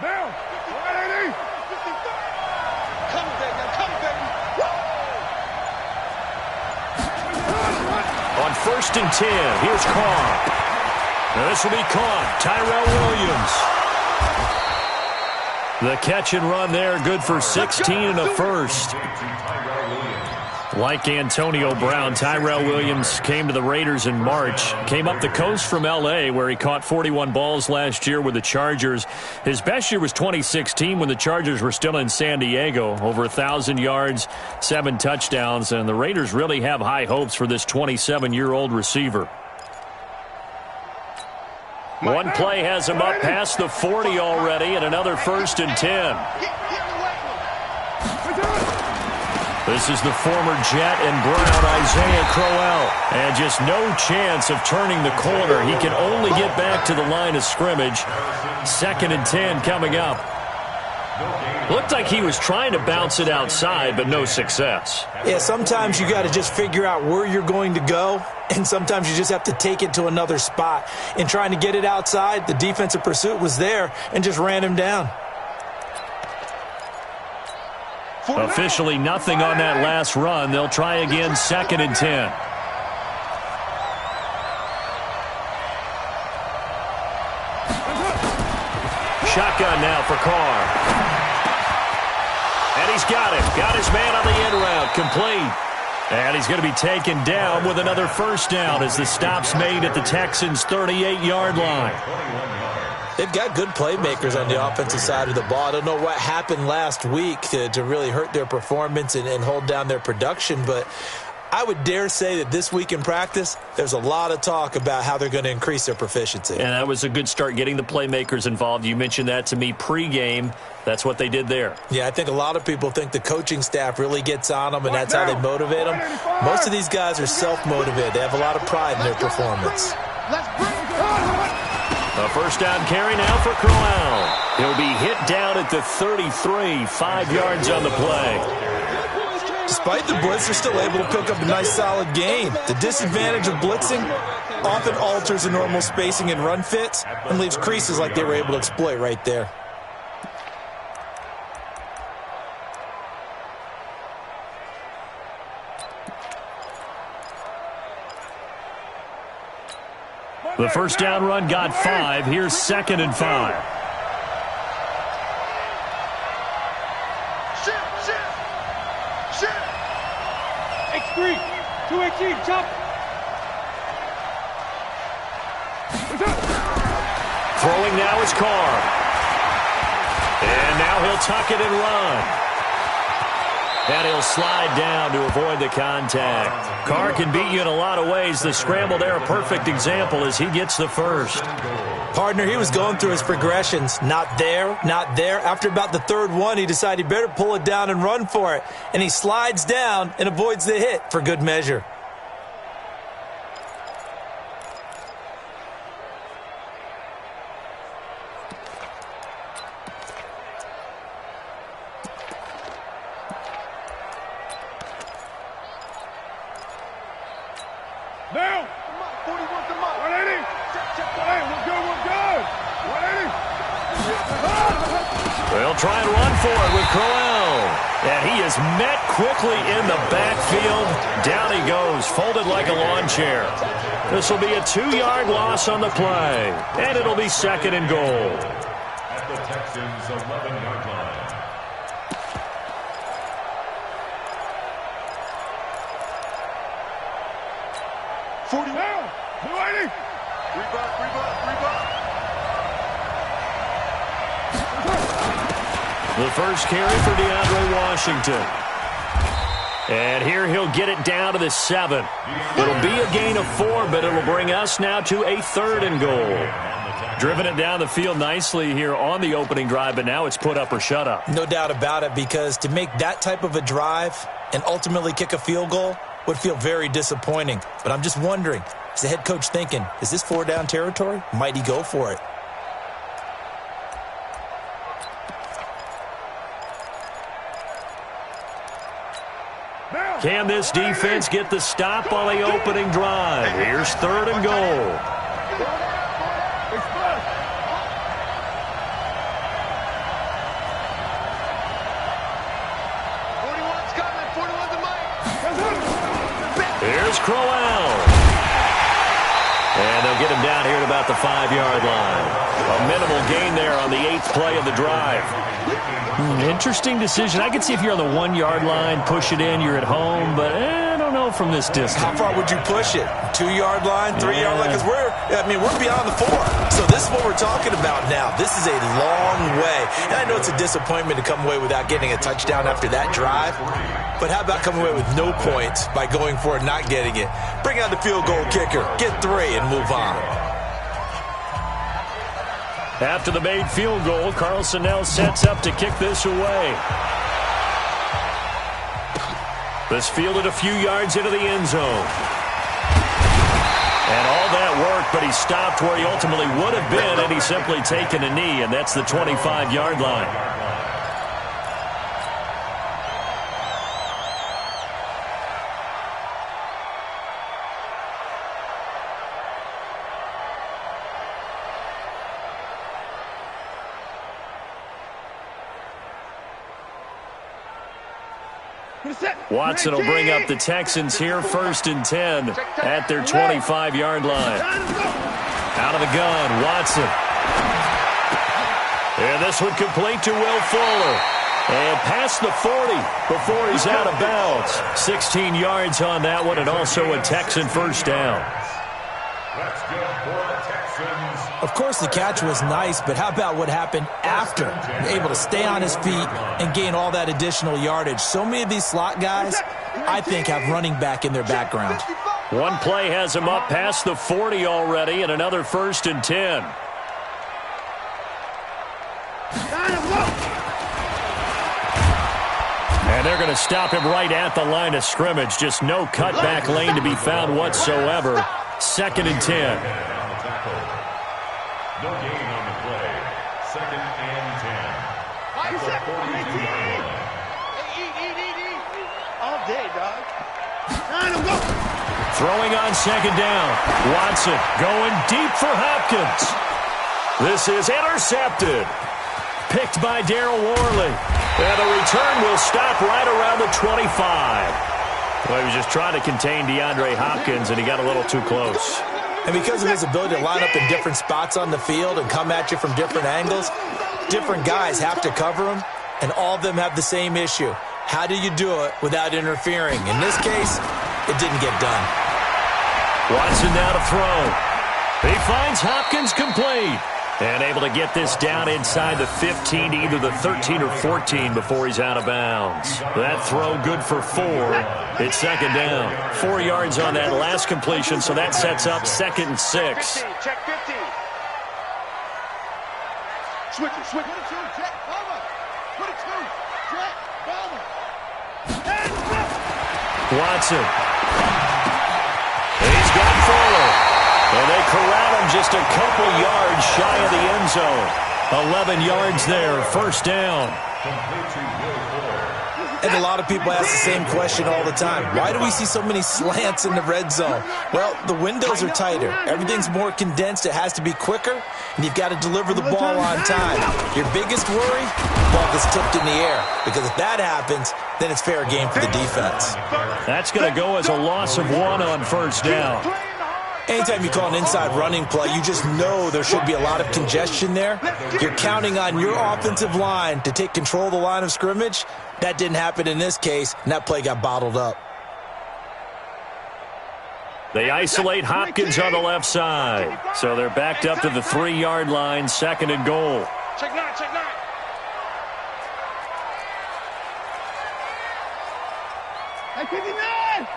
On 1st and 10, here's Carr. Now this will be caught. Tyrell Williams. The catch and run there, good for 16 and a first. Like Antonio Brown, Tyrell Williams came to the Raiders in March. Came up the coast from L.A., where he caught 41 balls last year with the Chargers. His best year was 2016 when the Chargers were still in San Diego. Over 1,000 yards, 7 touchdowns, and the Raiders really have high hopes for this 27-year-old receiver. One play has him up past the 40 already, and another 1st and 10. This is the former Jet and Brown, Isaiah Crowell. And just no chance of turning the corner. He can only get back to the line of scrimmage. 2nd and 10 coming up. Looked like he was trying to bounce it outside, but no success. Yeah, sometimes you got to just figure out where you're going to go, and sometimes you just have to take it to another spot. In trying to get it outside, the defensive pursuit was there and just ran him down. Officially nothing on that last run. They'll try again, 2nd and 10. Shotgun now for Carr. And he's got it. Got his man on the end route. Complete. And he's going to be taken down with another 1st down as the stop's made at the Texans' 38-yard line. They've got good playmakers on the offensive side of the ball. I don't know what happened last week to really hurt their performance and hold down their production, but I would dare say that this week in practice, there's a lot of talk about how they're going to increase their proficiency. And that was a good start, getting the playmakers involved. You mentioned that to me pregame. That's what they did there. Yeah, I think a lot of people think the coaching staff really gets on them, and that's how they motivate them. Most of these guys are self-motivated. They have a lot of pride in their performance. A 1st down carry now for Crowell. He'll be hit down at the 33, 5 yards on the play. Despite the blitz, they're still able to pick up a nice solid gain. The disadvantage of blitzing often alters the normal spacing and run fits and leaves creases like they were able to exploit right there. The 1st down run got 5. Here's 2nd and 5. X3, 218, chop. Throwing now is Carr. And now he'll tuck it and run. And he'll slide down to avoid the contact. Carr can beat you in a lot of ways. The scramble there, a perfect example as he gets the 1st. Partner, he was going through his progressions. Not there, not there. After about the 3rd one, he decided he better pull it down and run for it. And he slides down and avoids the hit for good measure. Now! 41, come on! 180! Check, we're good! 180! They'll try and run for it with Crowell. And he is met quickly in the backfield. Down he goes, folded like a lawn chair. This will be a 2-yard loss on the play. And it'll be 2nd and goal. At the Texans' 11-yard line. Now! 280! Reebok! The 1st carry for DeAndre Washington. And here he'll get it down to the 7. It'll be a gain of 4, but it'll bring us now to a 3rd and goal. Driven it down the field nicely here on the opening drive, but now it's put up or shut up. No doubt about it, because to make that type of a drive and ultimately kick a field goal would feel very disappointing. But I'm just wondering, is the head coach thinking, is this 4-down territory? Might he go for it? Can this defense get the stop on the opening drive? Here's 3rd and goal. about the 5-yard line. A minimal gain there on the 8th play of the drive. Interesting decision. I can see if you're on the 1-yard line, push it in, you're at home, but I don't know from this distance. How far would you push it? 2-yard line, 3-yard line? Because we're beyond the 4. So this is what we're talking about now. This is a long way. And I know it's a disappointment to come away without getting a touchdown after that drive. But how about coming away with no points by going for it, not getting it? Bring out the field goal kicker, get 3, and move on. After the made field goal, Carlson now sets up to kick this away. This fielded a few yards into the end zone. And all that worked, but he stopped where he ultimately would have been, and he's simply taken a knee, and that's the 25-yard line. Watson will bring up the Texans here, 1st and 10 at their 25-yard line. Out of the gun, Watson. And this one complete to Will Fuller. And past the 40 before he's out of bounds. 16 yards on that one, and also a Texan first down. That's good for the Texans. Of course, the catch was nice, but how about what happened after? Able to stay on his feet and gain all that additional yardage. So many of these slot guys, I think, have running back in their background. One play has him up past the 40 already, and another 1st and 10. And they're going to stop him right at the line of scrimmage. Just no cutback lane to be found whatsoever. 2nd and 10. No gain on the play. 2nd and 10. At the 42-yard line. Eat. All day, dog. Throwing on 2nd down. Watson going deep for Hopkins. This is intercepted. Picked by Darryl Worley. And the return will stop right around the 25. Well, he was just trying to contain DeAndre Hopkins, and he got a little too close. And because of his ability to line up in different spots on the field and come at you from different angles, different guys have to cover him, and all of them have the same issue. How do you do it without interfering? In this case, it didn't get done. Watson now to throw. He finds Hopkins complete. And able to get this down inside the 15 to either the 13 or 14 before he's out of bounds. That throw good for 4. It's 2nd down. 4 yards on that last completion, so that sets up 2nd and 6. Check 15. Switch it. 22, check, Bama. 22, check, Bama. Watson. He's got Fuller. And they corral him just a couple yards shy of the end zone. 11 yards there, 1st down. And a lot of people ask the same question all the time. Why do we see so many slants in the red zone? Well, the windows are tighter. Everything's more condensed. It has to be quicker, and you've got to deliver the ball on time. Your biggest worry, the ball gets tipped in the air. Because if that happens, then it's fair game for the defense. That's going to go as a loss of 1 on 1st down. Anytime you call an inside running play, you just know there should be a lot of congestion there. You're counting on your offensive line to take control of the line of scrimmage. That didn't happen in this case, and that play got bottled up. They isolate Hopkins on the left side. So they're backed up to the 3-yard line, 2nd and goal. Check 9. Hey, 59!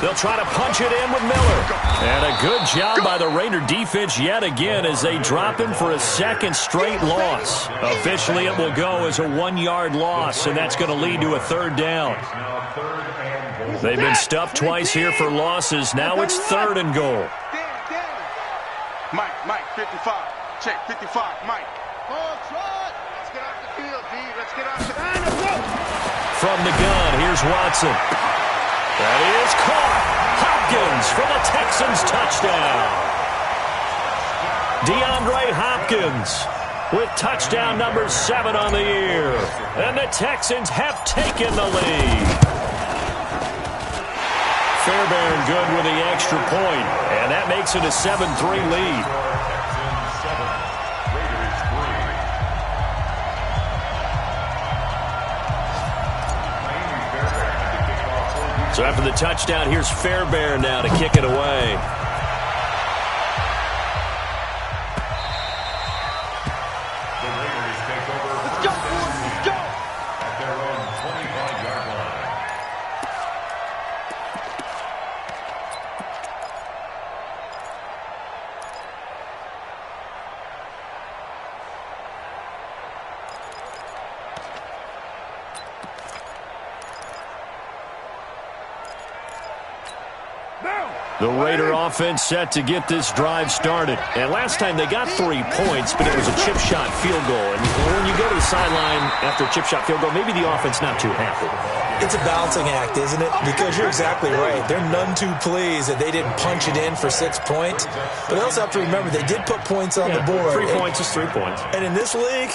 They'll try to punch it in with Miller. And a good job by the Raider defense yet again as they drop him for a 2nd straight loss. Officially, it will go as a 1-yard loss, and that's going to lead to a 3rd down. They've been stuffed twice here for losses. Now it's 3rd and goal. Mike, 55. Check, 55, Mike. Let's get off the field, D. Let's get off the field. From the gun, here's Watson. That is caught. Hopkins for the Texans touchdown. DeAndre Hopkins with touchdown number 7 on the year. And the Texans have taken the lead. Fairbairn good with the extra point, and that makes it a 7-3 lead. So after the touchdown, here's Fairbairn now to kick it away. The Raider offense set to get this drive started. And last time they got 3 points, but it was a chip shot field goal. And when you go to the sideline after a chip shot field goal, maybe the offense not too happy. It's a balancing act, isn't it? Because you're exactly right. They're none too pleased that they didn't punch it in for 6 points. But they also have to remember they did put points on the board. 3 points is 3 points. And in this league,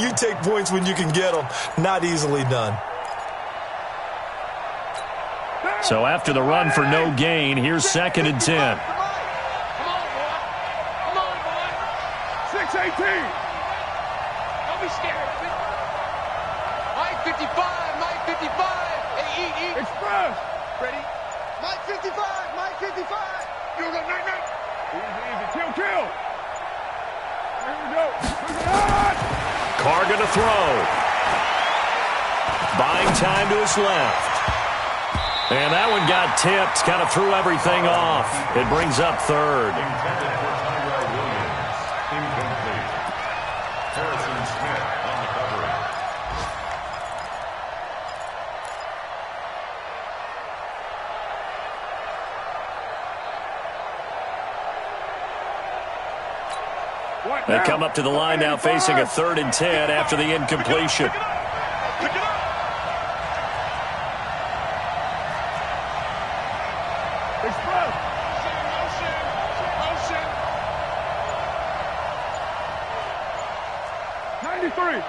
you take points when you can get them. Not easily done. So after the run for no gain, here's 2nd and 10. Come on, boy. Come on, boy. 6-18. Don't be scared of it. Mike 55, Mike 55. Hey, eat. Express. Ready? Mike 55, Mike 55. You go, night. Easy. Kill. Here we go. Carr gonna throw. Buying time to his left. And that one got tipped, kind of threw everything off. It brings up 3rd. Intended for Tyrell Williams. Incomplete. Harrison Smith on the coverage. They come up to the line now facing a 3rd and 10 after the incompletion. Pick it up. Express. Motion. 93.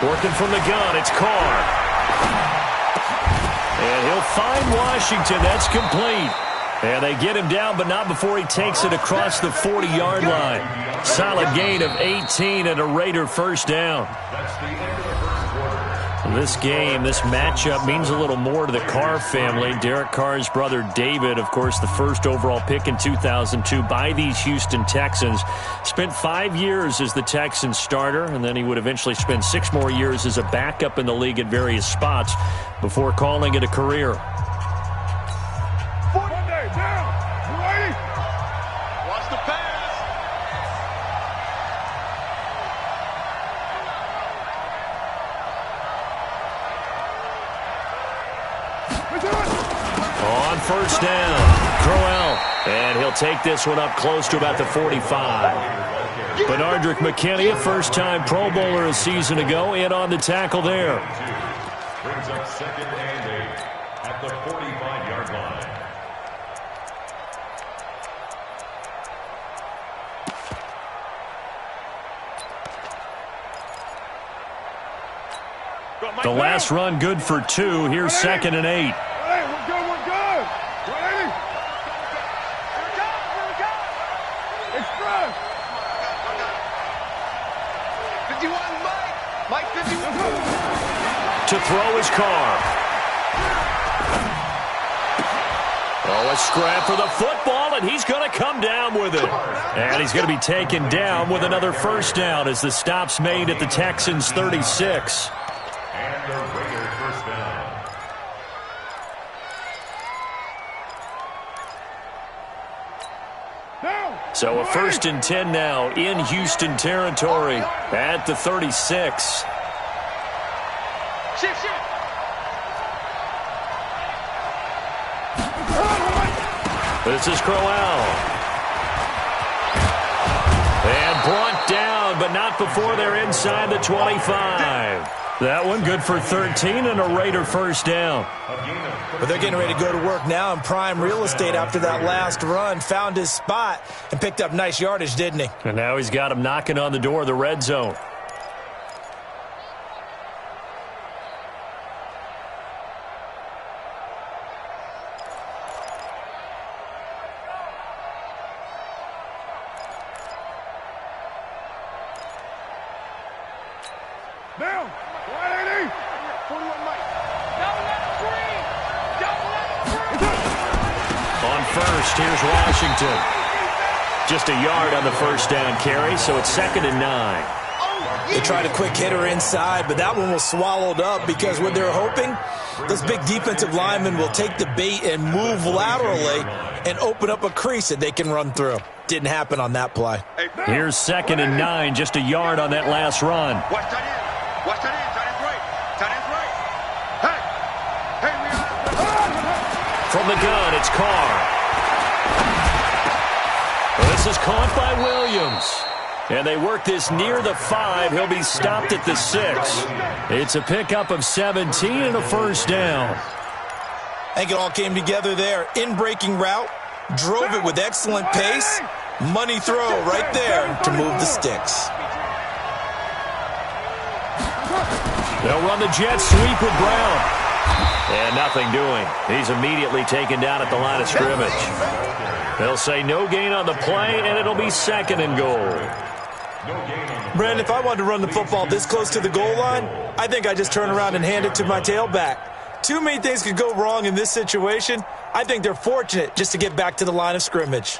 Working from the gun, it's Carr. And he'll find Washington. That's complete. And they get him down, but not before he takes it across the 40-yard line. Solid gain of 18 and a Raider first down. That's the end of the first quarter. This game, this matchup means a little more to the Carr family. Derek Carr's brother David, of course, the first overall pick in 2002 by these Houston Texans. Spent 5 years as the Texans starter, and then he would eventually spend 6 more years as a backup in the league at various spots before calling it a career. Watch the pass. On first down, Crowell. And he'll take this one up close to about the 45. Benardrick McKinney, a first-time Pro Bowler a season ago, in on the tackle there. Brings up 2nd and 8 at the 45-yard line. The last run good for 2. Here's 2nd and 8. Hey, we're good. Ready? Express. 51, Mike 51. To throw his Carr. Oh, a scrap for the football, and he's going to come down with it. And he's going to be taken down with another first down as the stop's made at the Texans' 36. And the Raider first down. So a 1st and 10 now in Houston territory at the 36. Shift. This is Crowell. And brought down, but not before they're inside the 25. That one good for 13 and a Raider first down. But they're getting ready to go to work now in prime real estate after that last run. Found his spot and picked up nice yardage, didn't he? And now he's got him knocking on the door of the red zone. Down. 180. 41 Mike. Don't let him breathe. Don't let him breathe. On first, here's Washington. Just a yard on the first down carry, so it's 2nd and 9. They tried a quick hitter inside, but that one was swallowed up because what they're hoping, those big defensive linemen will take the bait and move laterally and open up a crease that they can run through. Didn't happen on that play. Here's 2nd and 9, just a yard on that last run. Watch that in. Watch that in. Tight end's right. Tight end's right. Hey. Hey, we are. From the gun, it's Carr. This is caught by Williams. And they work this near the 5. He'll be stopped at the 6. It's a pickup of 17 and a first down. I think it all came together there. In-breaking route, drove it with excellent pace. Money throw right there to move the sticks. They'll run the jet sweep with Brown. And nothing doing. He's immediately taken down at the line of scrimmage. They'll say no gain on the play, and it'll be 2nd and goal. Brandon, if I wanted to run the football this close to the goal line, I think I just turn around and hand it to my tailback. Too many things could go wrong in this situation. I think they're fortunate just to get back to the line of scrimmage.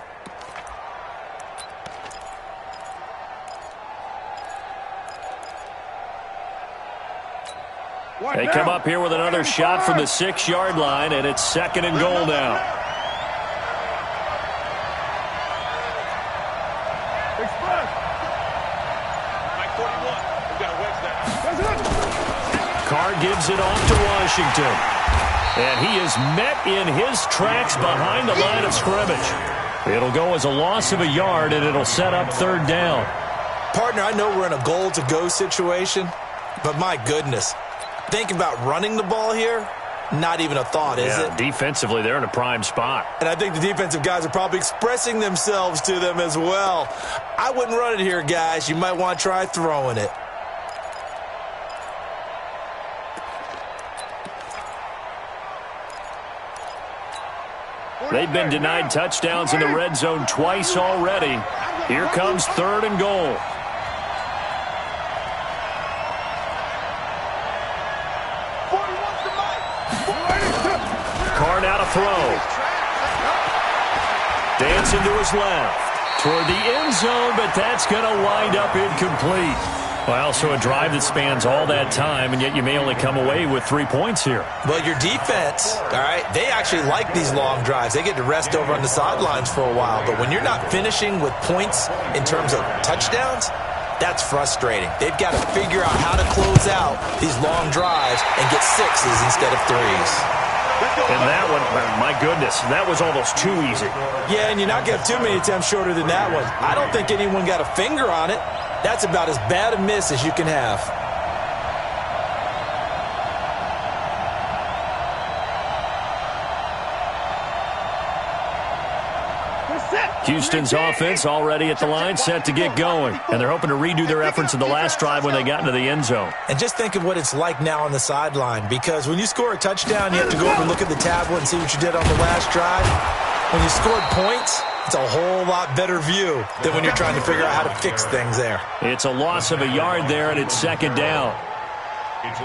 They come up here with another shot from the 6-yard line, and it's 2nd and goal now. Carr gives it off to Washington. And he is met in his tracks behind the line of scrimmage. It'll go as a loss of a yard, and it'll set up 3rd down. Partner, I know we're in a goal-to-go situation, but my goodness, think about running the ball here. Not even a thought, is it? Defensively, they're in a prime spot. And I think the defensive guys are probably expressing themselves to them as well. I wouldn't run it here, guys. You might want to try throwing it. They've been denied touchdowns in the red zone twice already. Here comes 3rd and goal. Carr now to throw. Dancing to his left. Toward the end zone, but that's going to wind up incomplete. Well, so a drive that spans all that time, and yet you may only come away with 3 points here. Well, your defense, all right, they actually like these long drives. They get to rest over on the sidelines for a while. But when you're not finishing with points in terms of touchdowns, that's frustrating. They've got to figure out how to close out these long drives and get 6s instead of 3s. And that one, my goodness, that was almost too easy. Yeah, and you're not getting too many attempts shorter than that one. I don't think anyone got a finger on it. That's about as bad a miss as you can have. Houston's offense already at the line, set to get going. And they're hoping to redo their efforts in the last drive when they got into the end zone. And just think of what it's like now on the sideline, because when you score a touchdown, you have to go over and look at the tablet and see what you did on the last drive. When you scored points, it's a whole lot better view than when you're trying to figure out how to fix things there. It's a loss of a yard there, and it's 2nd down.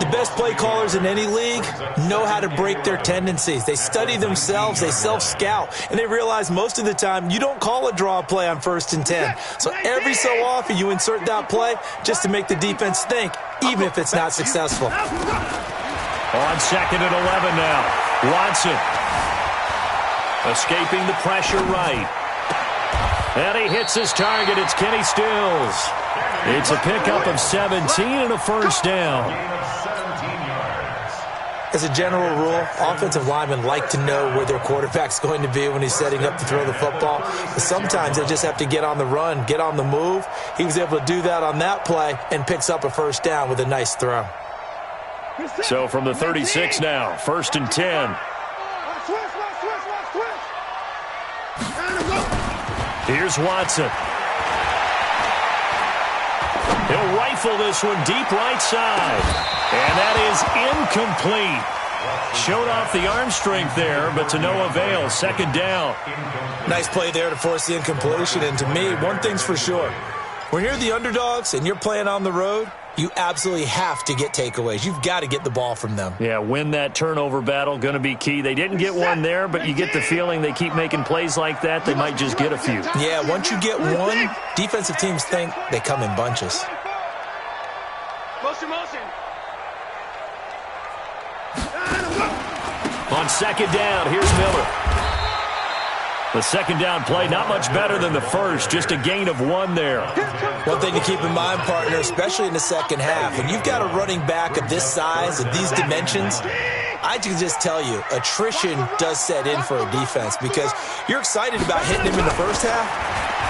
The best play callers in any league know how to break their tendencies. They study themselves, they self-scout, and they realize most of the time you don't call a draw play on 1st and 10. So every so often you insert that play just to make the defense think, even if it's not successful. On 2nd and 11 now. Watson escaping the pressure right. And he hits his target. It's Kenny Stills. It's a pickup of 17 and a first down. As a general rule, offensive linemen like to know where their quarterback's going to be when he's setting up to throw the football. But sometimes they just have to get on the run, get on the move. He was able to do that on that play and picks up a first down with a nice throw. So from the 36 now, 1st and 10. Here's Watson. He'll rifle this one deep right side. And that is incomplete. Showed off the arm strength there, but to no avail. 2nd down. Nice play there to force the incompletion. And to me, one thing's for sure. When you're the underdogs and you're playing on the road, you absolutely have to get takeaways. You've got to get the ball from them. Yeah, win that turnover battle, going to be key. They didn't get one there, but you get the feeling they keep making plays like that, they might just get a few. Yeah, once you get one, defensive teams think they come in bunches. Motion. On second down, here's Miller. The second down play, not much better than the first, just a gain of 1 there. One thing to keep in mind, partner, especially in the second half, when you've got a running back of this size, of these dimensions, I can just tell you, attrition does set in for a defense because you're excited about hitting him in the first half.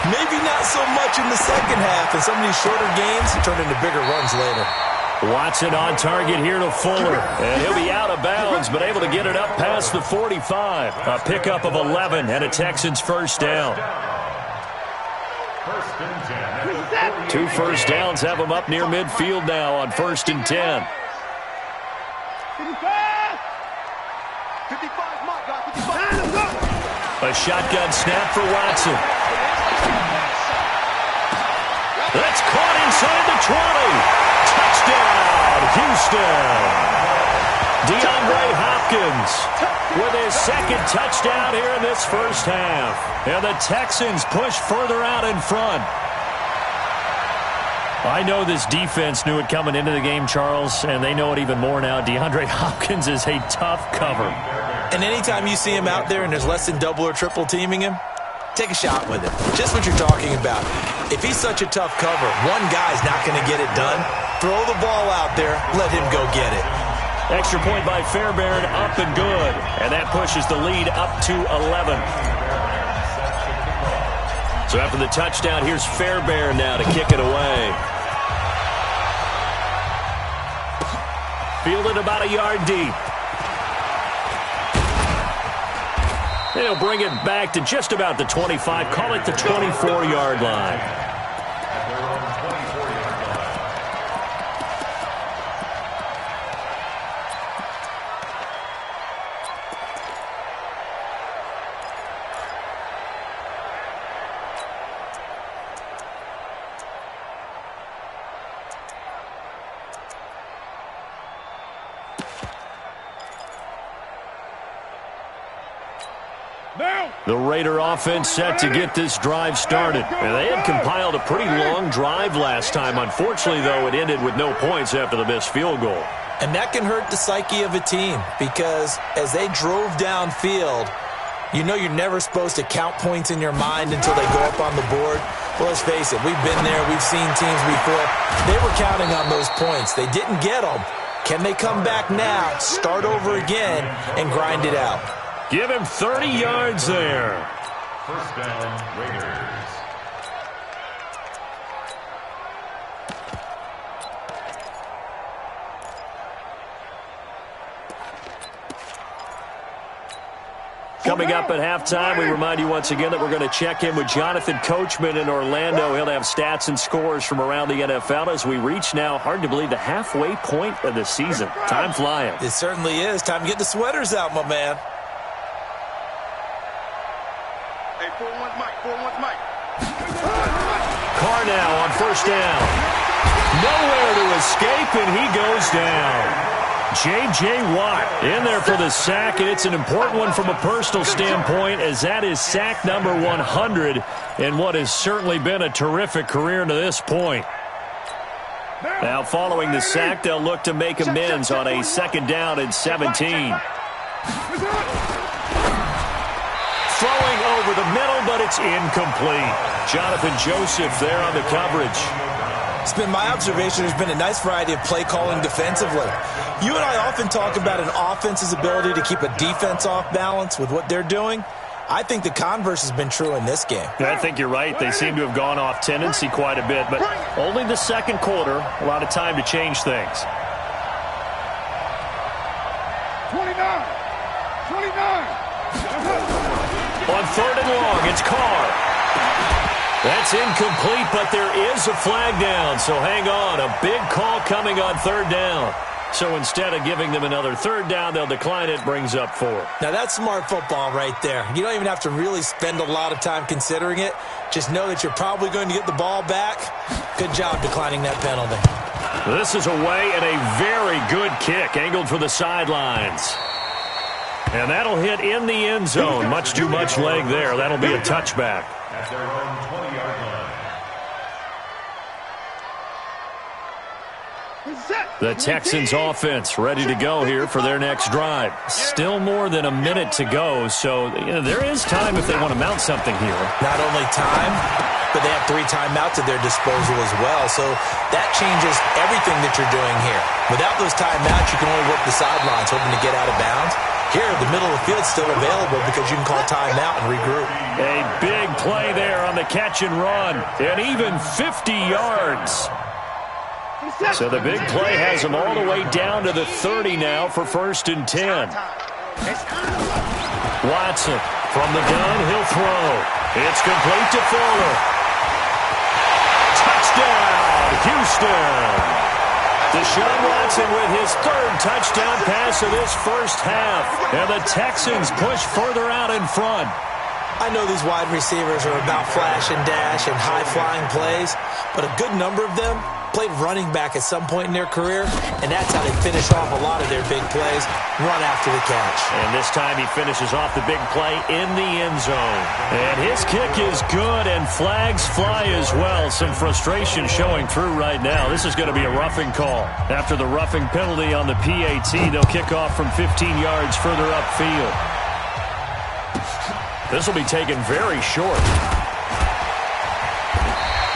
Maybe not so much in the second half, and some of these shorter gains turn into bigger runs later. Watson on target here to Fuller, and he'll be out of bounds, but able to get it up past the 45. A pickup of 11 and a Texans first down. 2 first downs have them up near midfield now on 1st and 10. 55. A shotgun snap for Watson. That's caught inside the 20. Touchdown, Houston. DeAndre Hopkins with his second touchdown here in this first half. And the Texans push further out in front. I know this defense knew it coming into the game, Charles, and they know it even more now. DeAndre Hopkins is a tough cover. And anytime you see him out there and there's less than double or triple teaming him, take a shot with it. Just what you're talking about. If he's such a tough cover, one guy's not going to get it done. Throw the ball out there. Let him go get it. Extra point by Fairbairn, up and good. And that pushes the lead up to 11. So after the touchdown, here's Fairbairn now to kick it away. Fielded about a yard deep. They'll bring it back to just about the 25. Call it the 24-yard line. The Raider offense set to get this drive started. And they had compiled a pretty long drive last time. Unfortunately, though, it ended with no points after the missed field goal. And that can hurt the psyche of a team because as they drove downfield, you know you're never supposed to count points in your mind until they go up on the board. Well, let's face it, we've been there. We've seen teams before. They were counting on those points. They didn't get them. Can they come back now, start over again, and grind it out? Give him 30 yards there. First down, Raiders. Coming up at halftime, we remind you once again that we're going to check in with Jonathan Coachman in Orlando. He'll have stats and scores from around the NFL as we reach now, hard to believe, the halfway point of the season. Time flying. It certainly is. Time to get the sweaters out, my man. Hey, 4-1 Mike. Carr now on first down. Nowhere to escape, and he goes down. J.J. Watt in there for the sack, and it's an important one from a personal standpoint as that is sack number 100 in what has certainly been a terrific career to this point. Now following the sack, they'll look to make amends on a second down and 17. Throwing over the middle, but it's incomplete. Jonathan Joseph there on the coverage. It's been my observation there's been a nice variety of play calling defensively. You and I often talk about an offense's ability to keep a defense off balance with what they're doing. I think the converse has been true in this game. I think you're right. They seem to have gone off tendency quite a bit, but only the second quarter, a lot of time to change things. 29. On third and long, it's Carr. That's incomplete, but there is a flag down, so hang on. A big call coming on third down. So instead of giving them another third down, they'll decline it, brings up 4. Now that's smart football right there. You don't even have to really spend a lot of time considering it. Just know that you're probably going to get the ball back. Good job declining that penalty. This is away and a very good kick angled for the sidelines. And that'll hit in the end zone. Much too much leg there. That'll be a touchback. At their own 20-yard line. The Texans offense ready to go here for their next drive. Still more than a minute to go, so there is time if they want to mount something here. Not only time, but they have 3 timeouts at their disposal as well. So that changes everything that you're doing here. Without those timeouts, you can only work the sidelines, hoping to get out of bounds. Here, the middle of the field's still available because you can call timeout and regroup. A big play there on the catch and run, and even 50 yards. So the big play has them all the way down to the 30 now for 1st and 10. Watson from the gun, he'll throw. It's complete to Fuller. Touchdown, Houston. Deshaun Watson with his 3rd touchdown pass of this first half. And the Texans push further out in front. I know these wide receivers are about flash and dash and high-flying plays, but a good number of them played running back at some point in their career, and that's how they finish off a lot of their big plays, run after the catch. And this time he finishes off the big play in the end zone. And his kick is good, and flags fly as well. Some frustration showing through right now. This is going to be a roughing call. After the roughing penalty on the PAT, they'll kick off from 15 yards further upfield. This will be taken very short.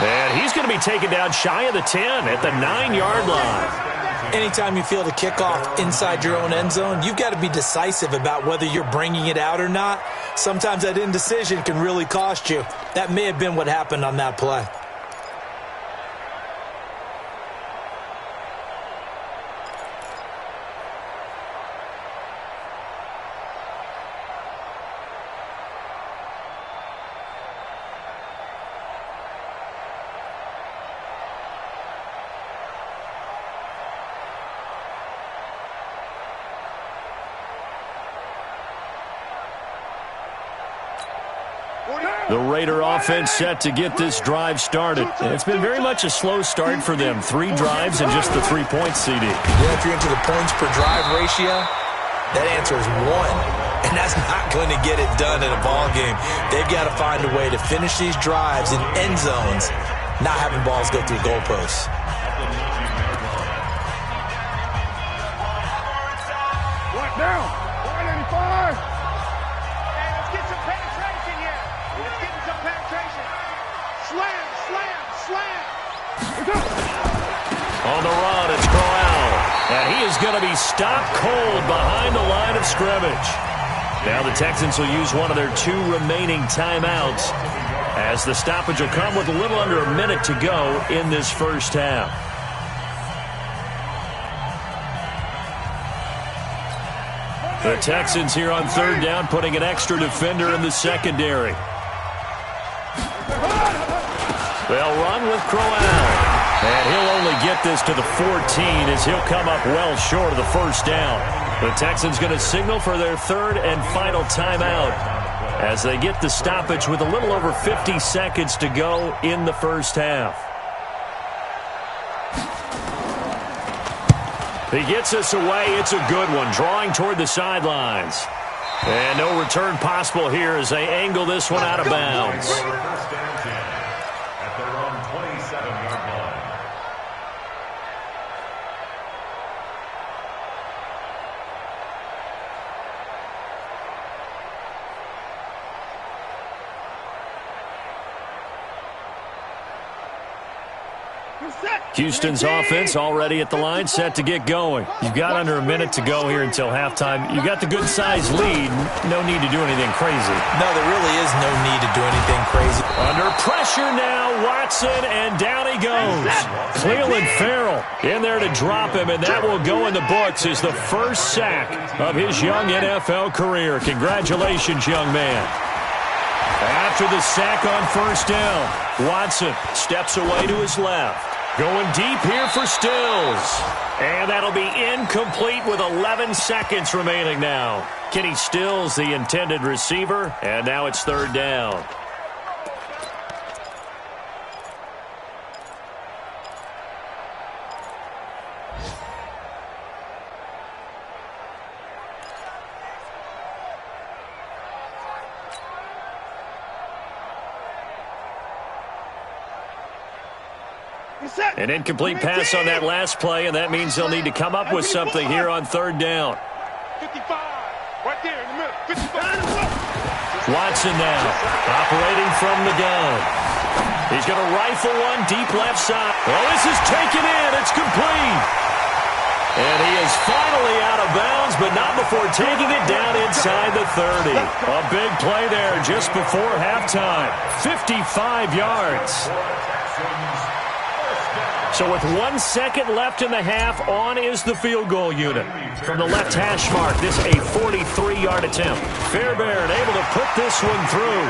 And he's going to be taken down shy of the 10 at the 9-yard line. Anytime you feel the kickoff inside your own end zone, you've got to be decisive about whether you're bringing it out or not. Sometimes that indecision can really cost you. That may have been what happened on that play. The Raider offense set to get this drive started. And it's been very much a slow start for them. 3 drives and just the 3 points, CD. Yeah, if you're into the points per drive ratio, that answer is 1. And that's not going to get it done in a ball game. They've got to find a way to finish these drives in end zones, not having balls go through goalposts. What now? 185. Hey, let's get some penetration here. Let's get some penetration. Slam, slam, slam. On the run, it's Crowell. And he is going to be stopped cold behind the line of scrimmage. Now the Texans will use one of their 2 remaining timeouts, as the stoppage will come with a little under a minute to go in this first half. The Texans here on 3rd down, putting an extra defender in the secondary. They'll run with Crowell. And he'll only get this to the 14 as he'll come up well short of the first down. The Texans going to signal for their 3rd and final timeout as they get the stoppage with a little over 50 seconds to go in the first half. He gets us away. It's a good one, drawing toward the sidelines. And no return possible here as they angle this one out of bounds. First down 10 at their own 27-yard line. Houston's offense already at the line, set to get going. You've got under a minute to go here until halftime. You've got the good-sized lead. No need to do anything crazy. No, there really is no need to do anything crazy. Under pressure now, Watson, and down he goes. Cleveland Farrell in there to drop him, and that will go in the books as the first sack of his young NFL career. Congratulations, young man. After the sack on first down, Watson steps away to his left. Going deep here for Stills. And that'll be incomplete with 11 seconds remaining now. Kenny Stills, the intended receiver, and now it's 3rd down. An incomplete pass on that last play, and that means they'll need to come up with something here on third down. 55. Right there in the middle. 55. Watson now, operating from the gun. He's going to rifle one deep left side. Oh, this is taken in. It's complete. And he is finally out of bounds, but not before taking it down inside the 30. A big play there just before halftime. 55 yards. So with 1 second left in the half, on is the field goal unit. From the left hash mark, this a 43-yard attempt. Fairbairn able to put this one through.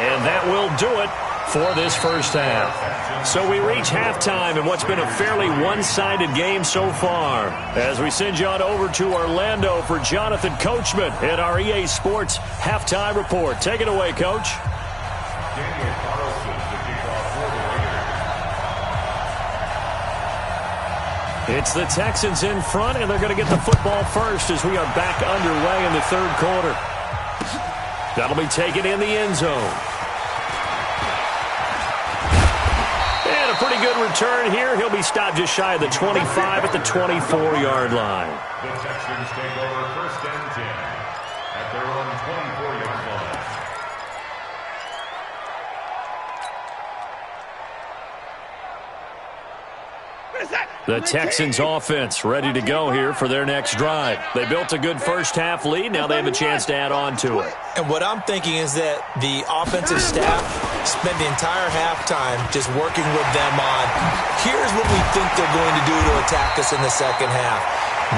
And that will do it for this first half. So we reach halftime in what's been a fairly one-sided game so far. As we send you on over to Orlando for Jonathan Coachman in our EA Sports Halftime Report. Take it away, Coach. It's the Texans in front, and they're going to get the football first as we are back underway in the third quarter. That'll be taken in the end zone. And a pretty good return here. He'll be stopped just shy of the 25 at the 24-yard line. The Texans take over first and 10 at their own 24-yard line. The Texans offense ready to go here for their next drive. They built a good first half lead. Now they have a chance to add on to it. And what I'm thinking is that the offensive staff spent the entire halftime just working with them on, here's what we think they're going to do to attack us in the second half.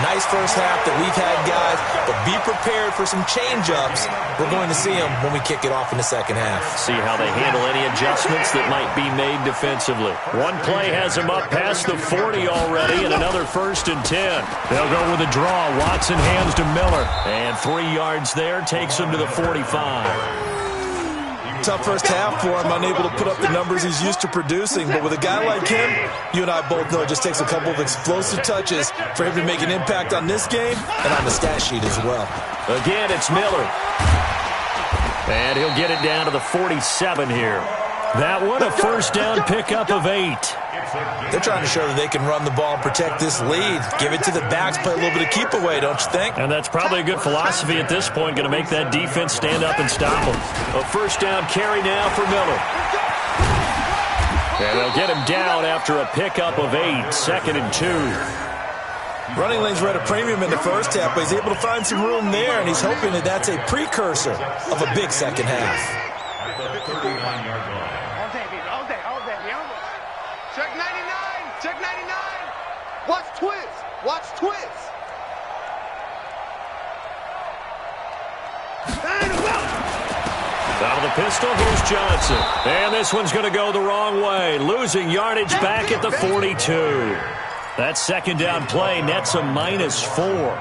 Nice first half that we've had, guys, but be prepared for some change-ups. We're going to see them when we kick it off in the second half. See how they handle any adjustments that might be made defensively. One play has them up past the 40 already, and another first and 10. They'll go with a draw. Watson hands to Miller, and 3 yards there takes him to the 45. Tough first half for him, unable to put up the numbers he's used to producing. But with a guy like him, you and I both know it just takes a couple of explosive touches for him to make an impact on this game and on the stat sheet as well. Again, it's Miller. And he'll get it down to the 47 here. That one, a first down pickup of 8. They're trying to show that they can run the ball and protect this lead. Give it to the backs, play a little bit of keep away, don't you think? And that's probably a good philosophy at this point, going to make that defense stand up and stop them. A first down carry now for Miller. And they'll get him down after a pickup of 8, second and 2. Running lanes were at a premium in the first half, but he's able to find some room there, and he's hoping that that's a precursor of a big second half. At the 39-yard line. Check 99. Check 99. Watch twist. Watch twist. Out of the pistol, here's Johnson. And this one's going to go the wrong way. Losing yardage back at the 42. That second down play nets a -4.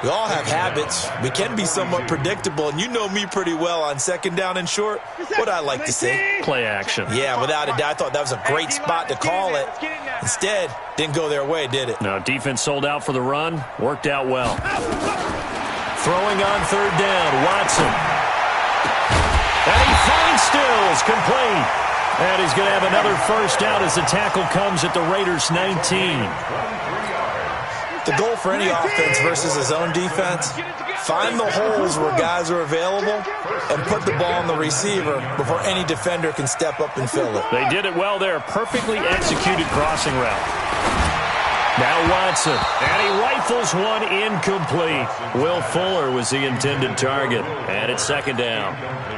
We all have habits. We can be somewhat predictable, and you know me pretty well on second down and short. What I like to see. Play action. Yeah, without a doubt, I thought that was a great spot to call it. Instead, didn't go their way, did it? No, defense sold out for the run. Worked out well. Throwing on third down, Watson. And he finds Stills, complete. And he's going to have another first down as the tackle comes at the Raiders' 19. The goal for any offense versus his own defense, find the holes where guys are available and put the ball on the receiver before any defender can step up and fill it. They did it well there. Perfectly executed crossing route. Now Watson, and he rifles one incomplete. Will Fuller was the intended target, and it's second down.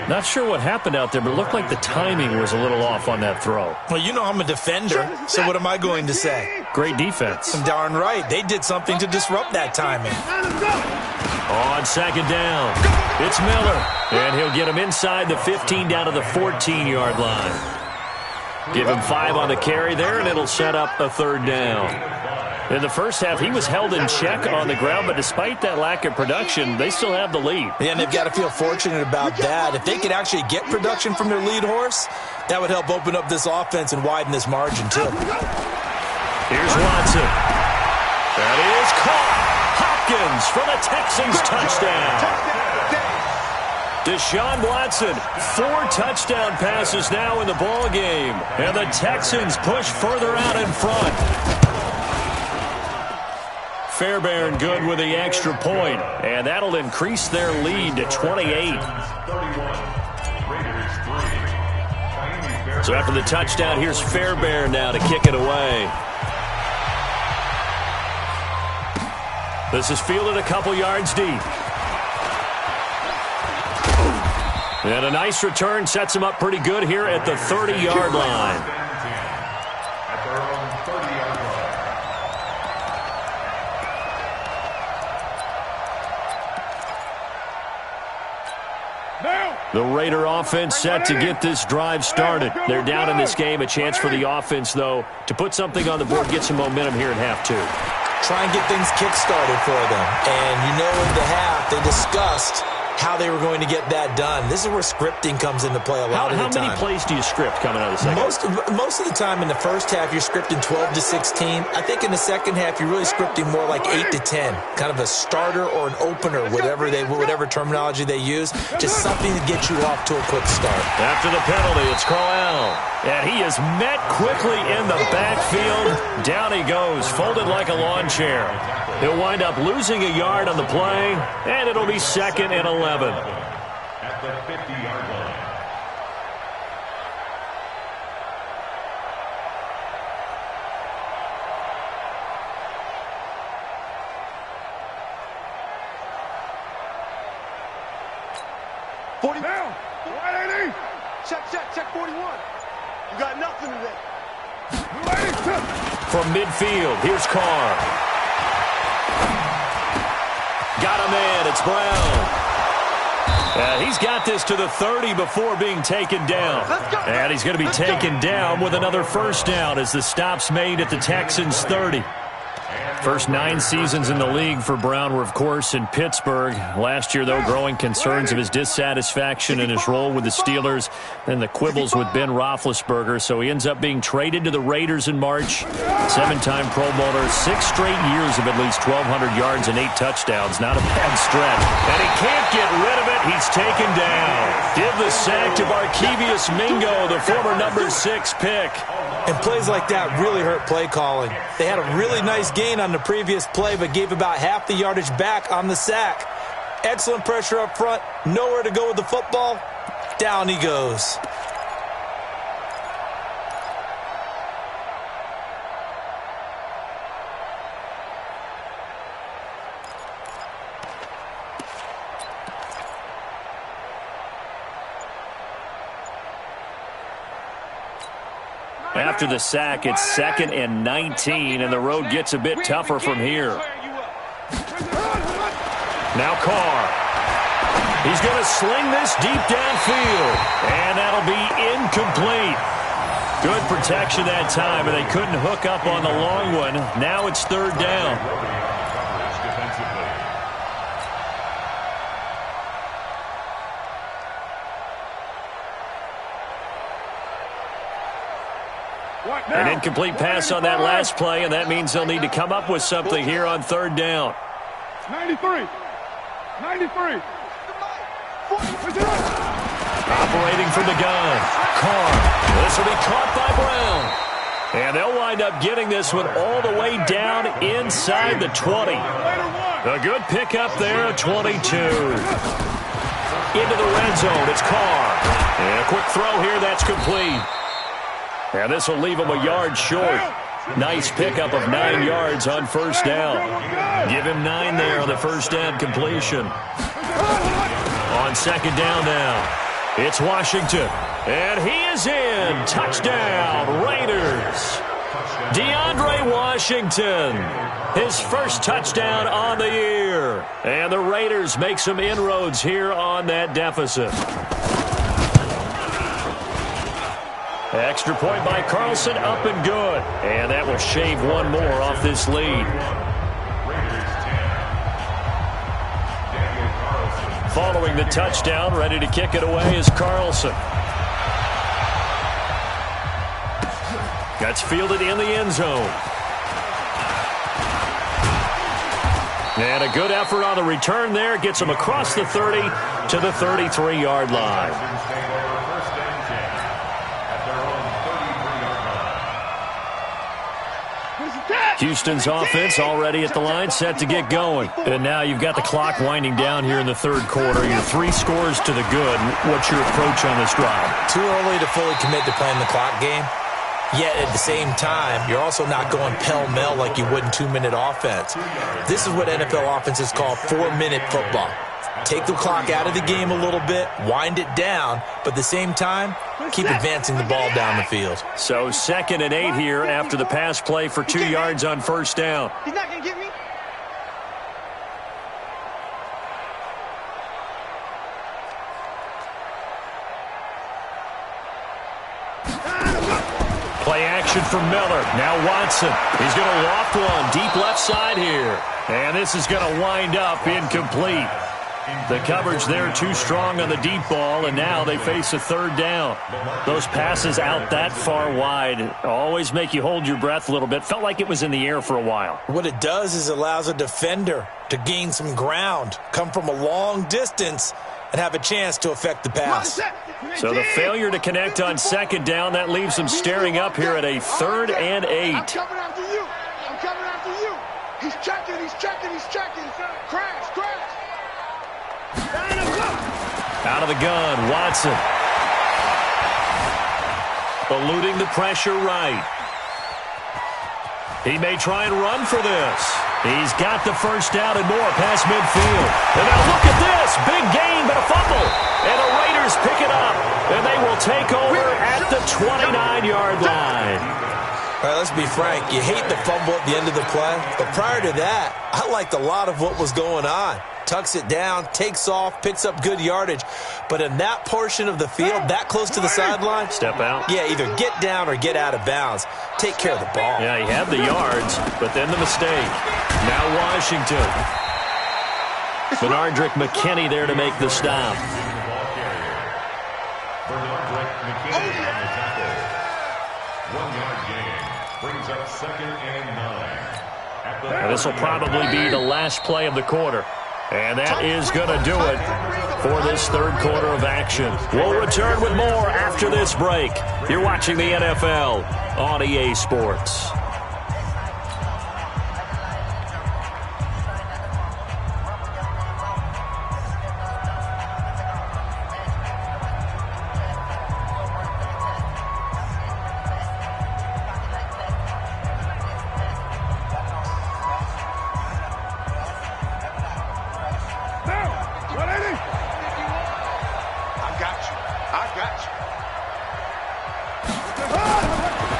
Not sure what happened out there, but it looked like the timing was a little off on that throw. Well, you know I'm a defender, so what am I going to say? Great defense. I'm darn right. They did something to disrupt that timing. On second down, it's Miller, and he'll get him inside the 15 down to the 14-yard line. Give him 5 on the carry there, and it'll set up a third down. In the first half, he was held in check on the ground, but despite that lack of production, they still have the lead. Yeah, and they've got to feel fortunate about that. If they could actually get production from their lead horse, that would help open up this offense and widen this margin, too. Here's Watson. That is caught. Hopkins for the Texans touchdown. Deshaun Watson, 4 touchdown passes now in the ball game, and the Texans push further out in front. Fairbairn good with the extra point, and that'll increase their lead to 28. So after the touchdown, here's Fairbairn now to kick it away. This is fielded a couple yards deep. And a nice return sets him up pretty good here at the 30-yard line. At their own 30-yard line. The Raider offense set to get this drive started. They're down in this game. A chance for the offense, though, to put something on the board, get some momentum here in half 2. Try and get things kick-started for them. And you know in the half they discussed how they were going to get that done. This is where scripting comes into play a lot of the time. How many plays do you script coming out of the second? Most of the time in the first half, you're scripting 12 to 16. I think in the second half, you're really scripting more like 8 to 10. Kind of a starter or an opener, whatever terminology they use. Just something to get you off to a quick start. After the penalty, it's Crowell. And he is met quickly in the backfield. Down he goes, folded like a lawn chair. He'll wind up losing a yard on the play, and it'll be 2nd and 11. At the 50-yard line. Down. 180. Check 41. You got nothing today. From midfield, here's Carr. Got a man, it's Brown. He's got this to the 30 before being taken down. And he's going to be taken down with another first down as the stop's made at the Texans' 30. First 9 seasons in the league for Brown were, of course, in Pittsburgh. Last year, though, growing concerns of his dissatisfaction in his role with the Steelers and the quibbles with Ben Roethlisberger. So he ends up being traded to the Raiders in March. 7-time Pro Bowler, 6 straight years of at least 1,200 yards and 8 touchdowns. Not a bad stretch. And he can't get rid of it. He's taken down. Give the sack to Barkevious Mingo, the former number 6 pick. And plays like that really hurt play calling. They had a really nice gain on the previous play, but gave about half the yardage back on the sack. Excellent pressure up front. Nowhere to go with the football. Down he goes. After the sack, it's 2nd and 19, and the road gets a bit tougher from here. Now Carr. He's going to sling this deep downfield, and that'll be incomplete. Good protection that time, and they couldn't hook up on the long one. Now it's 3rd down. An incomplete pass on that last play, and that means they'll need to come up with something here on 3rd down. 93. Operating from the gun. Carr. This will be caught by Brown. And they'll wind up getting this one all the way down inside the 20. A good pickup there, 22. Into the red zone, it's Carr. And a quick throw here, that's complete. And this will leave him a yard short. Nice pickup of 9 yards on 1st down. Give him 9 there on the 1st down completion. On 2nd down now, it's Washington. And he is in. Touchdown, Raiders. DeAndre Washington, his first touchdown on the year. And the Raiders make some inroads here on that deficit. Extra point by Carlson, up and good. And that will shave 1 more off this lead. Following the touchdown, ready to kick it away is Carlson. That's fielded in the end zone. And a good effort on the return there. Gets them across the 30 to the 33-yard line. First and 10 at their own 33-yard line. Houston's offense already at the line, set to get going. And now you've got the clock winding down here in the third quarter. You're 3 scores to the good. What's your approach on this drive? Too early to fully commit to playing the clock game. Yet at the same time, you're also not going pell-mell like you would in 2-minute offense. This is what NFL offenses call 4-minute football. Take the clock out of the game a little bit, wind it down, but at the same time, keep advancing the ball down the field. So 2nd and 8 here after the pass play for 2 yards on first down. He's not going to get me. Play action for Miller. Now Watson. He's going to loft one deep left side here. And this is going to wind up incomplete. The coverage there too strong on the deep ball, and now they face a 3rd down. Those passes out that far wide always make you hold your breath a little bit. Felt like it was in the air for a while. What it does is allows a defender to gain some ground, come from a long distance, and have a chance to affect the pass. So the failure to connect on 2nd down, that leaves them staring up here at a 3rd and 8. I'm coming after you. I'm coming after you. He's checking, he's checking, he's checking. Crash, crash. Out of the gun, Watson. Eluding the pressure right. He may try and run for this. He's got the first down and more past midfield. And now look at this. Big gain, but a fumble. And the Raiders pick it up. And they will take over at the 29-yard line. All right, let's be frank. You hate the fumble at the end of the play. But prior to that, I liked a lot of what was going on. Tucks it down, takes off, picks up good yardage. But in that portion of the field, that close to the sideline, step out. Yeah, either get down or get out of bounds. Take care of the ball. Yeah, he had the yards, but then the mistake. Now Washington. Bernardrick McKinney there to make the stop. Bernardrick McKinney on the tackle. 1-yard gain brings up 2nd and 9. This will probably be the last play of the quarter. And that is going to do it for this third quarter of action. We'll return with more after this break. You're watching the NFL on EA Sports.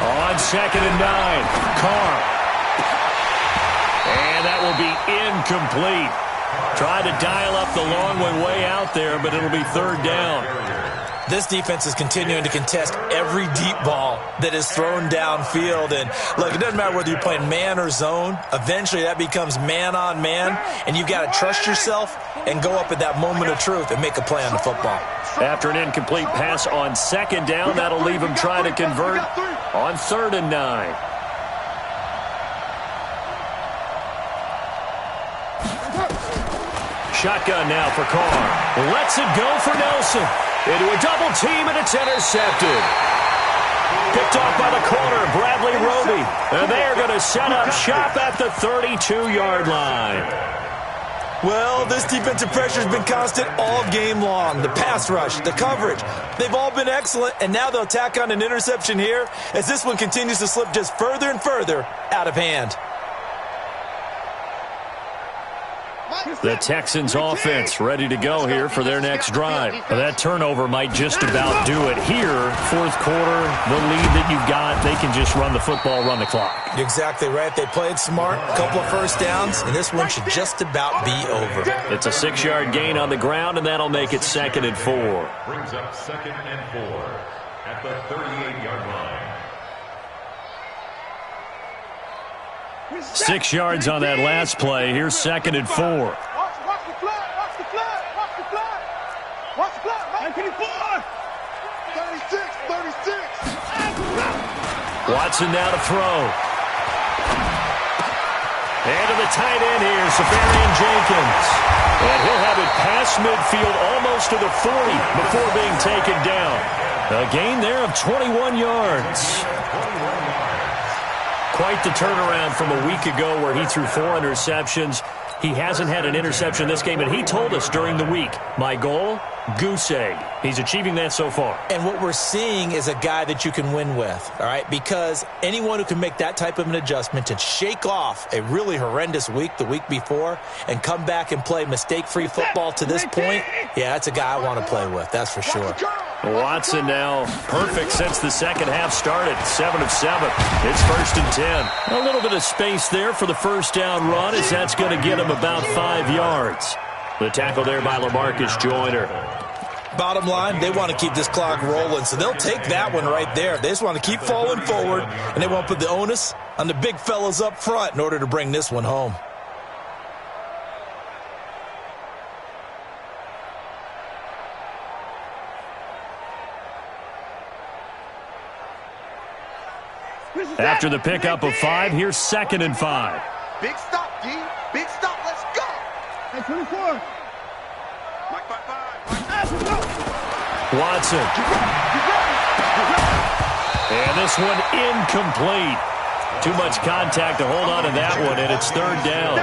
On 2nd and 9, Carr. And that will be incomplete. Tried to dial up the long way out there, but it'll be 3rd down. This defense is continuing to contest every deep ball that is thrown downfield. And, look, it doesn't matter whether you're playing man or zone. Eventually that becomes man on man, and you've got to trust yourself and go up at that moment of truth and make a play on the football. After an incomplete pass on 2nd down, that'll leave him trying to convert on 3rd and 9. Shotgun now for Carr. Lets it go for Nelson. Into a double team, and it's intercepted. Picked off by the corner, Bradley Roby. And they're going to set up shop at the 32-yard line. Well, this defensive pressure has been constant all game long. The pass rush, the coverage, they've all been excellent, and now they'll tack on an interception here as this one continues to slip just further and further out of hand. The Texans offense ready to go here for their next drive. That turnover might just about do it here. Fourth quarter, the lead that you've got, they can just run the football, run the clock. You're exactly right. They played smart, a couple of first downs, and this one should just about be over. It's a 6-yard gain on the ground, and that'll make it 2nd and 4. Brings up 2nd and 4 at the 38-yard line. 6 yards on that last play. Here's 2nd and 4. Watch the flag, watch the flag, watch the flag. Watch the flag, Mike. 36, 36. Watson now to throw. And to the tight end here, Safarian Jenkins. And he'll have it past midfield almost to the 40 before being taken down. A gain there of 21 yards. Quite the turnaround from a week ago where he threw 4 interceptions. He hasn't had an interception this game, and he told us during the week, my goal, goose egg. He's achieving that so far. And what we're seeing is a guy that you can win with, all right? Because anyone who can make that type of an adjustment and shake off a really horrendous week the week before and come back and play mistake-free football to this point, yeah, that's a guy I want to play with, that's for sure. Watson now perfect since the second half started. 7 of 7. It's 1st and 10. A little bit of space there for the first down run as that's going to get him about 5 yards. The tackle there by LaMarcus Joyner. Bottom line, they want to keep this clock rolling, so they'll take that one right there. They just want to keep falling forward, and they won't put the onus on the big fellas up front in order to bring this one home. After the pickup of 5, here's 2nd and 5. Big stop, D. Big stop. Let's go. Hey, 24. Watson. And this one incomplete. Too much contact to hold on to that one, and it's 3rd down.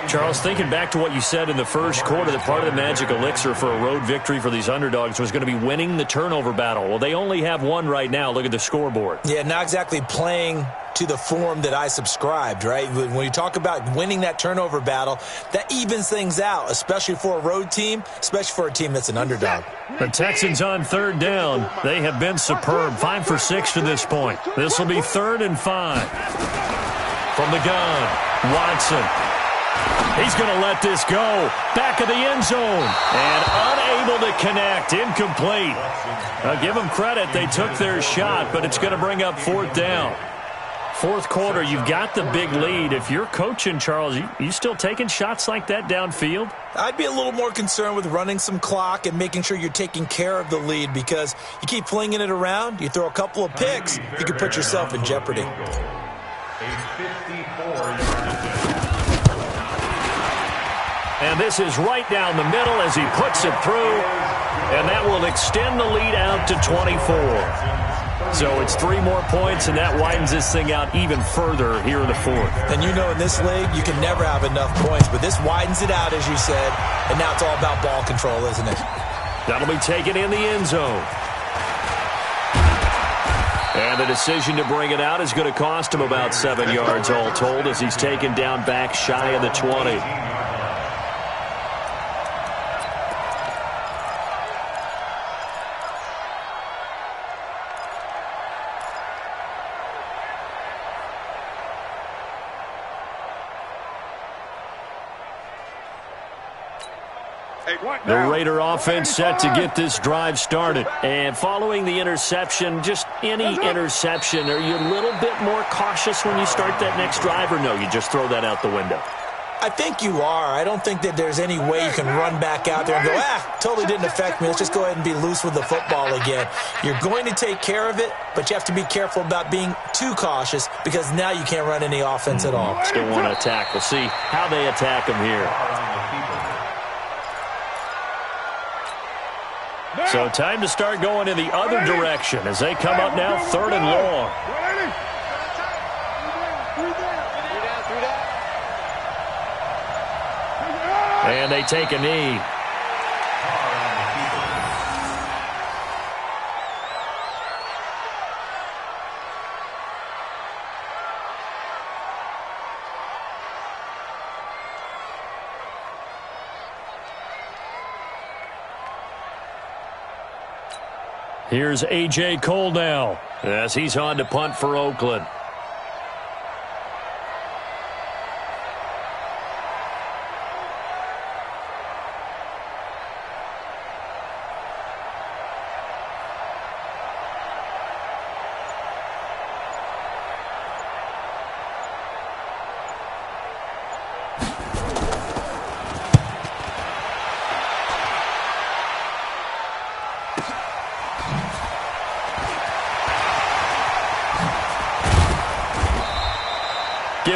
Charles, thinking back to what you said in the first quarter, that part of the magic elixir for a road victory for these underdogs was going to be winning the turnover battle. Well, they only have one right now. Look at the scoreboard. Yeah, not exactly playing to the form that I subscribed, right? When you talk about winning that turnover battle, that evens things out, especially for a road team, especially for a team that's an underdog. The Texans on 3rd down. They have been superb. 5 for 6 to this point. This will be 3rd and 5. From the gun, Watson. He's going to let this go. Back of the end zone. And unable to connect. Incomplete. I'll give them credit. They took their shot, but it's going to bring up 4th down. 4th quarter, you've got the big lead. If you're coaching, Charles, you still taking shots like that downfield? I'd be a little more concerned with running some clock and making sure you're taking care of the lead, because you keep flinging it around, you throw a couple of picks, you could put yourself in jeopardy. A 54-yard attempt. And this is right down the middle as he puts it through. And that will extend the lead out to 24. So it's 3 more points, and that widens this thing out even further here in the 4th. And you know in this league, you can never have enough points, but this widens it out, as you said, and now it's all about ball control, isn't it? That'll be taken in the end zone. And the decision to bring it out is going to cost him about 7 yards all told, as he's taken down back shy of the 20. The Raider offense set to get this drive started. And following the interception, just any interception, are you a little bit more cautious when you start that next drive, or no, you just throw that out the window? I think you are. I don't think that there's any way you can run back out there and go, totally didn't affect me. Let's just go ahead and be loose with the football again. You're going to take care of it, but you have to be careful about being too cautious, because now you can't run any offense at all. Still want to attack. We'll see how they attack him here. So time to start going in the other direction as they come up now 3rd and long. And they take a knee. Here's A.J. Cole now as he's on to punt for Oakland.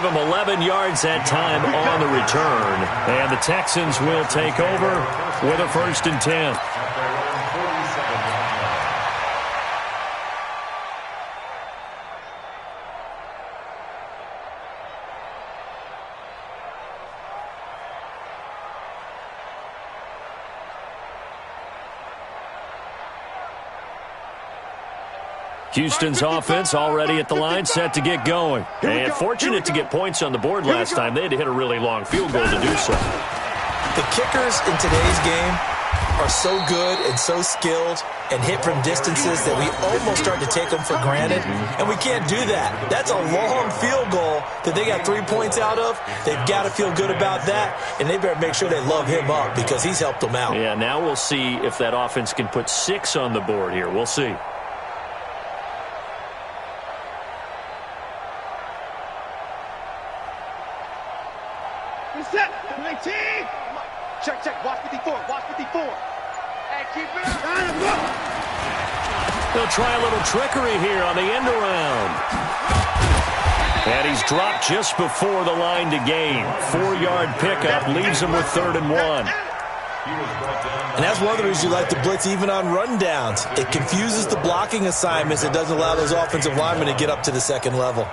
give him 11 yards that time on the return. And the Texans will take over with a 1st and 10. Houston's offense already at the line, set to get going. And fortunate to get points on the board last time. They had to hit a really long field goal to do so. The kickers in today's game are so good and so skilled and hit from distances that we almost start to take them for granted, and we can't do that. That's a long field goal that they got 3 points out of. They've got to feel good about that, and they better make sure they love him up because he's helped them out. Yeah, now we'll see if that offense can put 6 on the board here. We'll see. Set. 19. Check. Watch 54. Hey, keep it up. They'll try a little trickery here on the end around. And he's dropped just before the line to gain. 4-yard pickup leaves him with 3rd and 1. And that's one of the reasons you like the blitz even on rundowns. It confuses the blocking assignments. It doesn't allow those offensive linemen to get up to the second level.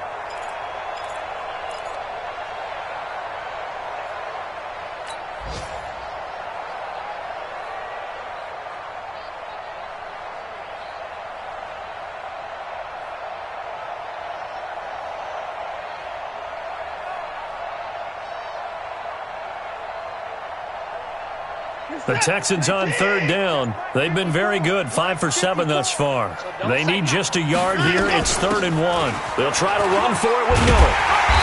The Texans on 3rd down. They've been very good, 5 for 7 thus far. They need just a yard here. It's 3rd and 1. They'll try to run for it with Miller.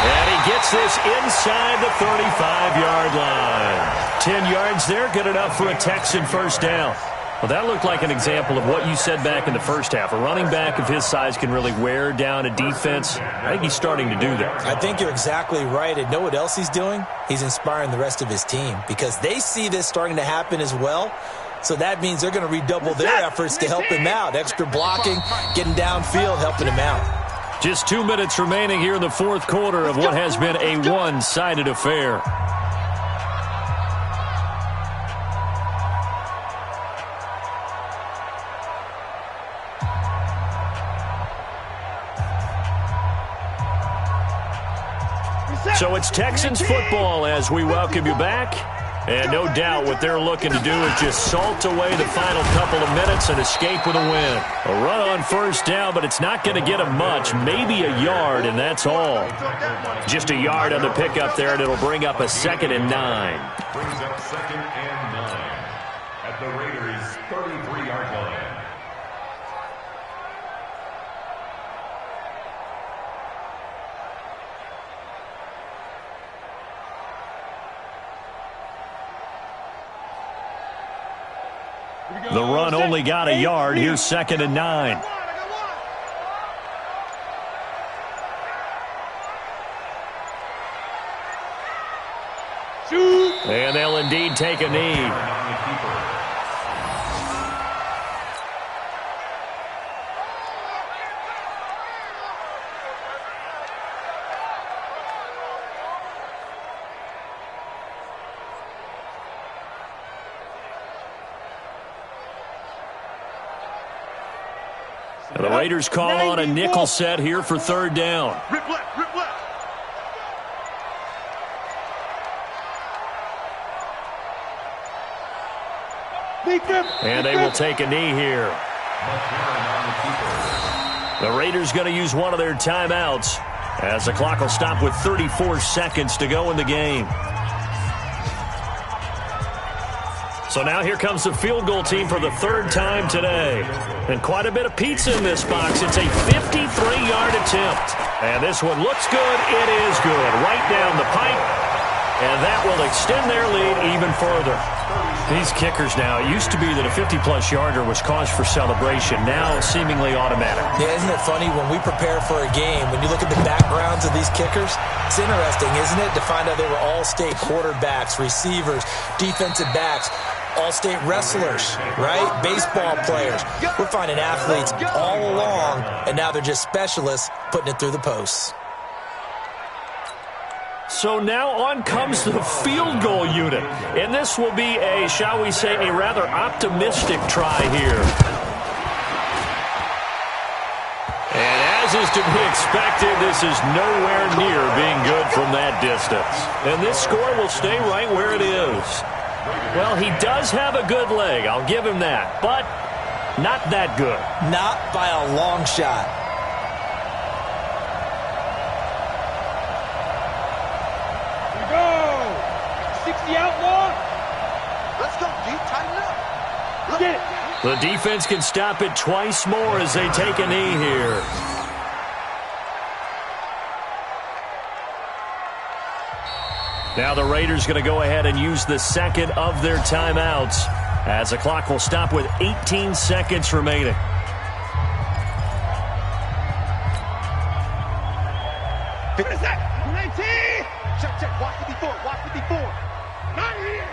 And he gets this inside the 35-yard line. 10 yards there, good enough for a Texan 1st down. Well, that looked like an example of what you said back in the first half. A running back of his size can really wear down a defense. I think he's starting to do that. I think you're exactly right. And know what else he's doing? He's inspiring the rest of his team because they see this starting to happen as well. So that means they're going to redouble their efforts to help him out. Extra blocking, getting downfield, helping him out. Just 2 minutes remaining here in the 4th quarter of what has been a one-sided affair. So it's Texans football as we welcome you back. And no doubt what they're looking to do is just salt away the final couple of minutes and escape with a win. A run on 1st down, but it's not going to get them much. Maybe a yard, and that's all. Just a yard on the pickup there, and it'll bring up a 2nd and 9. Brings up 2nd and 9 at the Raiders' 33-yard line. The run only got a yard. Here's 2nd and 9. And they'll indeed take a knee. The Raiders call on a nickel set here for 3rd down. Rip left. And they will take a knee here. The Raiders going to use one of their timeouts as the clock will stop with 34 seconds to go in the game. So now here comes the field goal team for the 3rd time today. And quite a bit of pizza in this box. It's a 53-yard attempt. And this one looks good. It is good. Right down the pipe. And that will extend their lead even further. These kickers now, it used to be that a 50-plus yarder was cause for celebration. Now seemingly automatic. Yeah, isn't it funny when we prepare for a game, when you look at the backgrounds of these kickers, it's interesting, isn't it, to find out they were all-state quarterbacks, receivers, defensive backs, all-state wrestlers, right? Baseball players. We're finding athletes all along, and now they're just specialists putting it through the posts. So now on comes the field goal unit. And this will be a, shall we say, a rather optimistic try here. And as is to be expected, this is nowhere near being good from that distance. And this score will stay right where it is. Well, he does have a good leg, I'll give him that, but not that good. Not by a long shot. Here we go. 60 outlaw. Let's go, D. Tighten up. Get it. The defense can stop it twice more as they take a knee here. Now the Raiders going to go ahead and use the second of their timeouts as the clock will stop with 18 seconds remaining. What is that? 19! Check. Watch 54. Watch 54. Not here.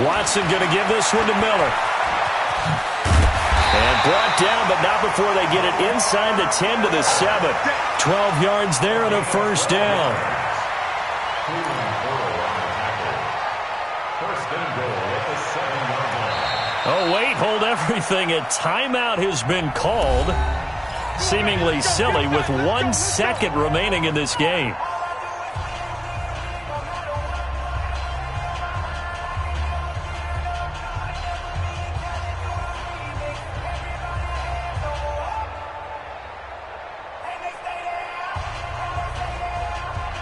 Watson going to give this one to Miller. And brought down, but not before they get it inside the 10 to the 7. 12 yards there and a first down. Oh, wait, hold everything. A timeout has been called. Seemingly silly with 1 second remaining in this game.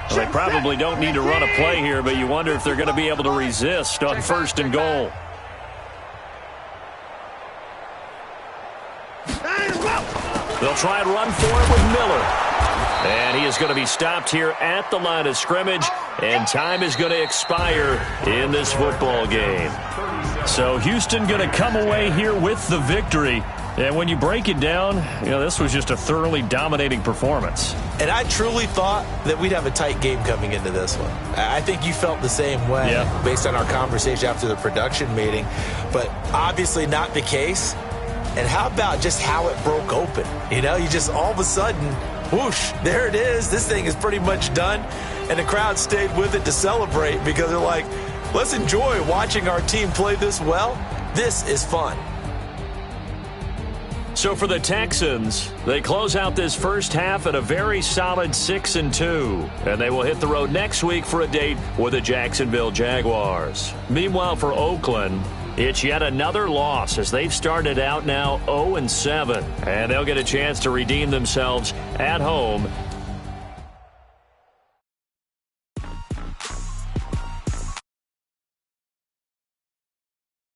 Well, they probably don't need to run a play here, but you wonder if they're going to be able to resist on 1st and goal. They'll try and run for it with Miller. And he is going to be stopped here at the line of scrimmage, and time is going to expire in this football game. So Houston going to come away here with the victory. And when you break it down, this was just a thoroughly dominating performance. And I truly thought that we'd have a tight game coming into this one. I think you felt the same way based on our conversation after the production meeting. But obviously not the case. And how about just how it broke open? You just all of a sudden, whoosh, there it is. This thing is pretty much done. And the crowd stayed with it to celebrate because they're like, let's enjoy watching our team play this well. This is fun. So for the Texans, they close out this first half at a very solid 6-2. And they will hit the road next week for a date with the Jacksonville Jaguars. Meanwhile, for Oakland, it's yet another loss as they've started out now 0-7. And they'll get a chance to redeem themselves at home